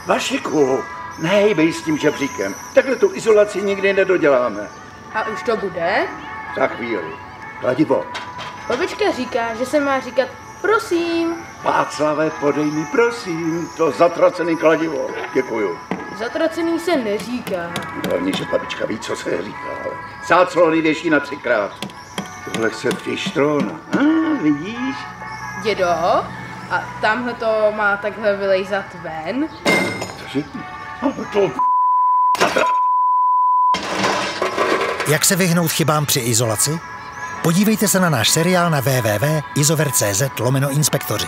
Vašiku, nehejbej s tím žebříkem. Takhle tu izolaci nikdy nedoděláme. A už to bude? Za chvíli. Kladivo. Babička říká, že se má říkat prosím. Václave, podej mi prosím to zatracený kladivo. Děkuju. Zatracený se neříká. Hlavně, že babička ví, co se říká. Záclony věší na 3krát. Tohle chce fištron. Vidíš? Dědo, a tamhle to má takhle vylejzat ven? Cože? To... Jak se vyhnout chybám při izolaci? Podívejte se na náš seriál na www.izover.cz/inspektoři.